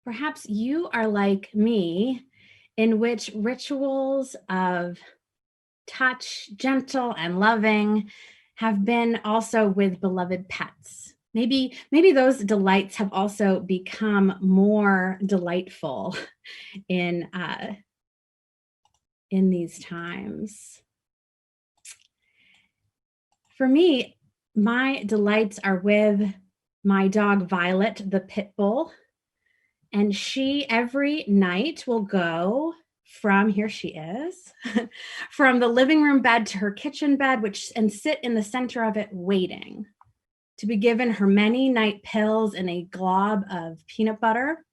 Perhaps you are like me, in which rituals of touch, gentle and loving, have been also with beloved pets. Maybe those delights have also become more delightful in uh, in these times. For me, my delights are with my dog Violet, the pit bull. And she every night will go from, here she is, from the living room bed to her kitchen bed, and sit in the center of it waiting to be given her many night pills in a glob of peanut butter,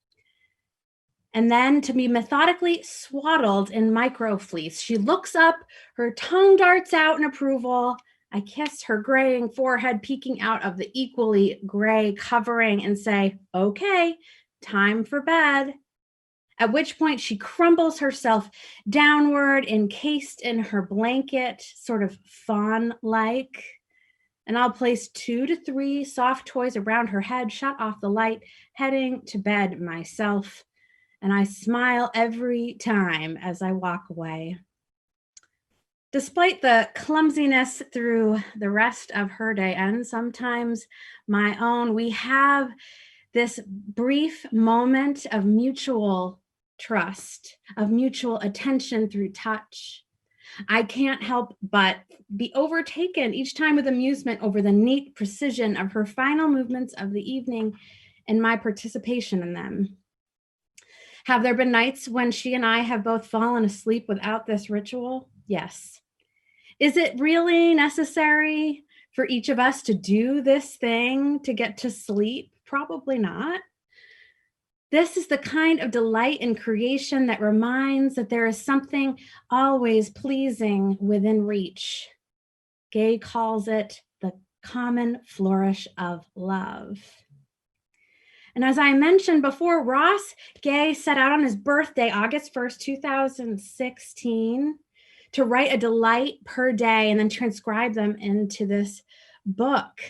and then to be methodically swaddled in microfleece. She looks up, her tongue darts out in approval. I kiss her graying forehead peeking out of the equally gray covering and say, okay, time for bed. At which point she crumbles herself downward, encased in her blanket, sort of fawn-like. And I'll place 2 to 3 soft toys around her head, shut off the light, heading to bed myself. And I smile every time as I walk away. Despite the clumsiness through the rest of her day, and sometimes my own, we have this brief moment of mutual trust, of mutual attention through touch. I can't help but be overtaken each time with amusement over the neat precision of her final movements of the evening and my participation in them. Have there been nights when she and I have both fallen asleep without this ritual? Yes. Is it really necessary for each of us to do this thing to get to sleep? Probably not. This is the kind of delight in creation that reminds that there is something always pleasing within reach. Gay calls it the common flourish of love. And as I mentioned before, Ross Gay set out on his birthday, August 1st, 2016, to write a delight per day and then transcribe them into this book.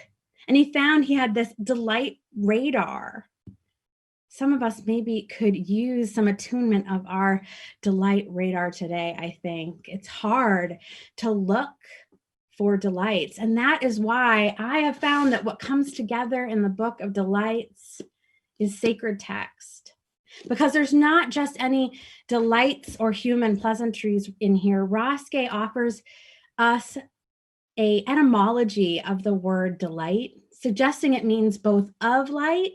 And he found he had this delight radar. Some of us maybe could use some attunement of our delight radar today, I think. It's hard to look for delights. And that is why I have found that what comes together in the book of delights is sacred text. Because there's not just any delights or human pleasantries in here. Ross Gay offers us an etymology of the word delight, suggesting it means both of light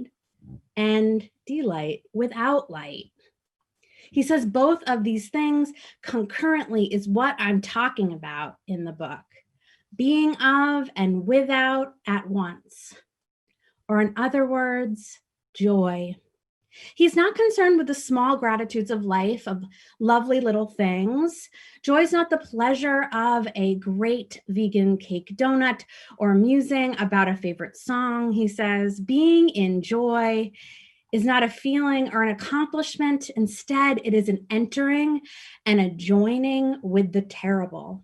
and delight, without light. He says both of these things concurrently is what I'm talking about in the book. Being of and without at once. Or in other words, joy. He's not concerned with the small gratitudes of life, of lovely little things. Joy is not the pleasure of a great vegan cake donut or musing about a favorite song. He says, being in joy is not a feeling or an accomplishment. Instead, it is an entering and a joining with the terrible.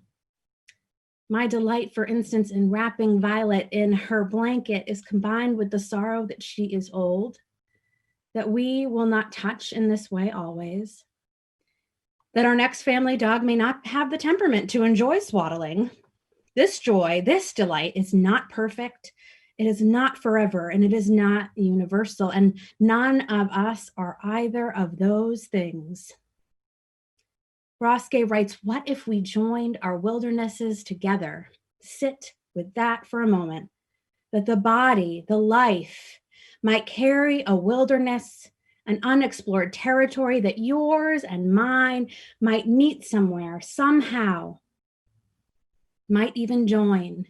My delight, for instance, in wrapping Violet in her blanket is combined with the sorrow that she is old, that we will not touch in this way always, that our next family dog may not have the temperament to enjoy swaddling. This joy, this delight is not perfect, it is not forever, and it is not universal, and none of us are either of those things. Ross Gay writes, what if we joined our wildernesses together? Sit with that for a moment, that the body, the life, might carry a wilderness, an unexplored territory that yours and mine might meet somewhere, somehow, might even join.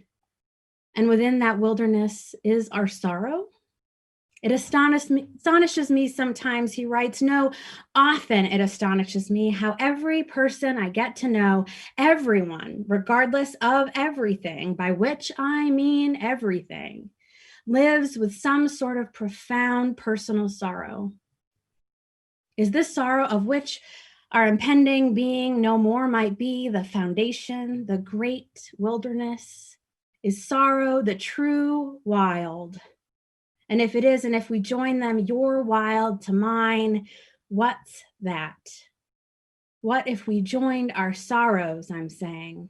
And within that wilderness is our sorrow. It astonishes me sometimes, he writes, no, often it astonishes me how every person I get to know, everyone, regardless of everything, by which I mean everything, lives with some sort of profound personal sorrow. Is this sorrow of which our impending being no more might be the foundation, the great wilderness? Is sorrow the true wild? And if it is, and if we join them, your wild to mine, what's that? What if we joined our sorrows, I'm saying?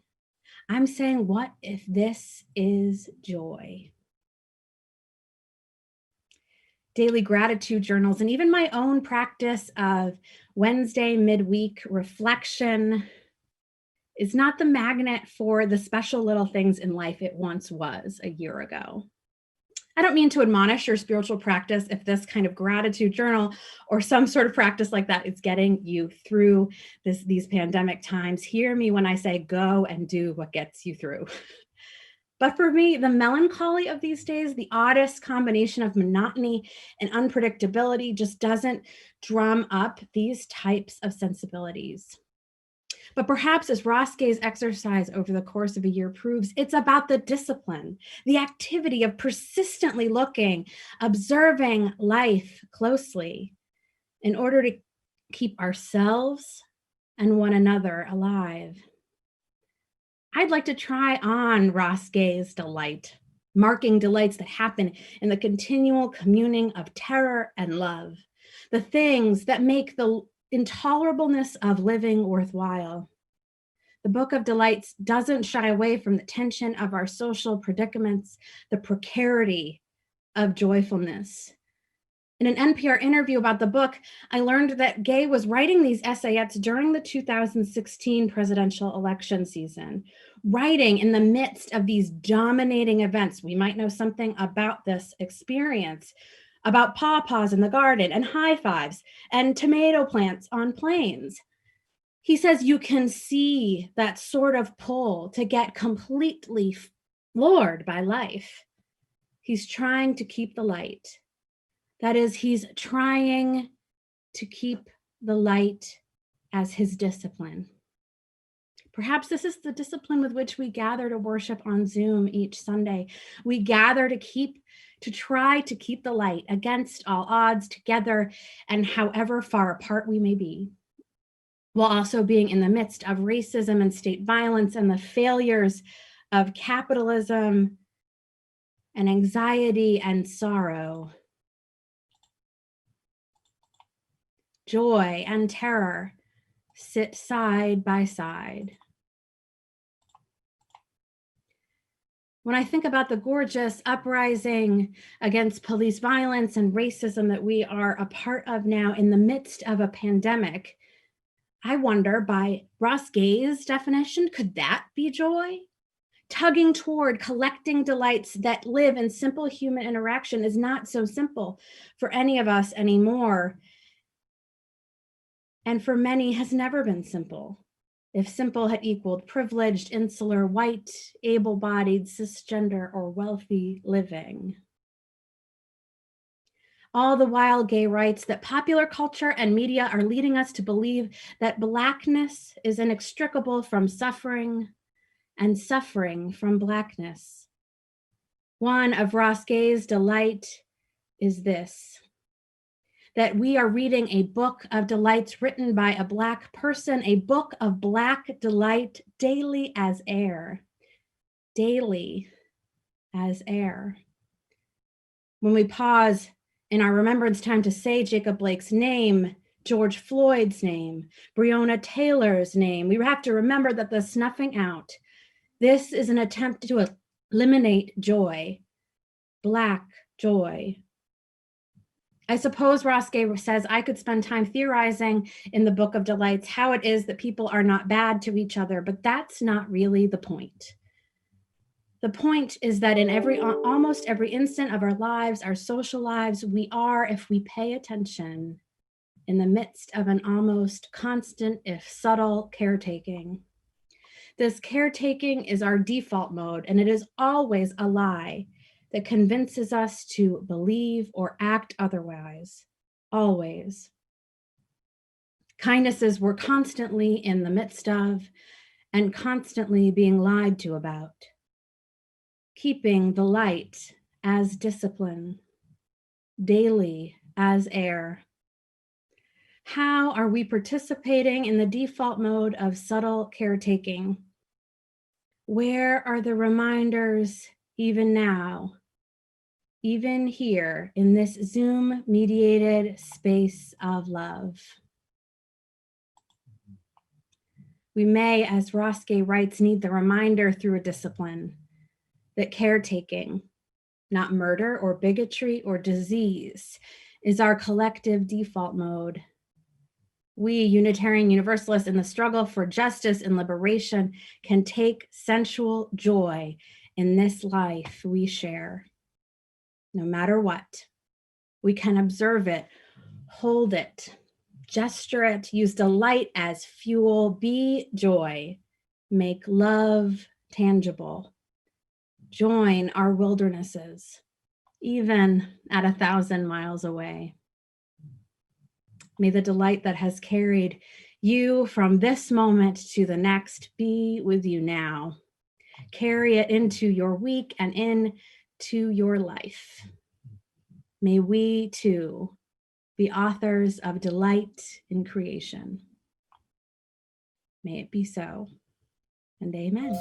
I'm saying, what if this is joy? Daily gratitude journals, and even my own practice of Wednesday midweek reflection is not the magnet for the special little things in life it once was a year ago. I don't mean to admonish your spiritual practice if this kind of gratitude journal or some sort of practice like that is getting you through these pandemic times. Hear me when I say go and do what gets you through. But for me, the melancholy of these days, the oddest combination of monotony and unpredictability just doesn't drum up these types of sensibilities. But perhaps as Ross Gay's exercise over the course of a year proves, it's about the discipline, the activity of persistently looking, observing life closely in order to keep ourselves and one another alive. I'd like to try on Ross Gay's delight, marking delights that happen in the continual communing of terror and love, the things that make the intolerableness of living worthwhile. The Book of Delights doesn't shy away from the tension of our social predicaments, the precarity of joyfulness. In an NPR interview about the book, I learned that Gay was writing these essayettes during the 2016 presidential election season, writing in the midst of these dominating events. We might know something about this experience, about pawpaws in the garden and high fives and tomato plants on planes. He says you can see that sort of pull to get completely floored by life. He's trying to keep the light. That is, he's trying to keep the light as his discipline. Perhaps this is the discipline with which we gather to worship on Zoom each Sunday. We gather to try to keep the light against all odds together and however far apart we may be, while also being in the midst of racism and state violence and the failures of capitalism and anxiety and sorrow. Joy and terror sit side by side. When I think about the gorgeous uprising against police violence and racism that we are a part of now in the midst of a pandemic, I wonder, by Ross Gay's definition, could that be joy? Tugging toward collecting delights that live in simple human interaction is not so simple for any of us anymore. And for many has never been simple. If simple had equaled privileged, insular, white, able-bodied, cisgender, or wealthy living. All the while, Gay writes that popular culture and media are leading us to believe that Blackness is inextricable from suffering and suffering from Blackness. One of Ross Gay's delight is this: that we are reading a book of delights written by a Black person, a book of Black delight, daily as air. Daily as air. When we pause in our remembrance time to say Jacob Blake's name, George Floyd's name, Breonna Taylor's name, we have to remember that the snuffing out, this is an attempt to eliminate joy, Black joy. I suppose Ross Gay says I could spend time theorizing in the Book of Delights how it is that people are not bad to each other, but that's not really the point. The point is that in almost every instant of our lives, our social lives, we are, if we pay attention, in the midst of an almost constant, if subtle, caretaking. This caretaking is our default mode, and it is always a lie that convinces us to believe or act otherwise, always. Kindnesses we're constantly in the midst of and constantly being lied to about. Keeping the light as discipline, daily as air. How are we participating in the default mode of subtle caretaking? Where are the reminders even now? even here in this Zoom-mediated space of love. We may, as Roske writes, need the reminder through a discipline that caretaking, not murder or bigotry or disease, is our collective default mode. We, Unitarian Universalists, in the struggle for justice and liberation, can take sensual joy in this life we share. No matter what, we can observe it, hold it, gesture it, use delight as fuel, be joy, make love tangible, join our wildernesses, even at 1,000 miles away. May the delight that has carried you from this moment to the next be with you now. Carry it into your week and into your life. May we too be authors of delight in creation. May it be so, and amen.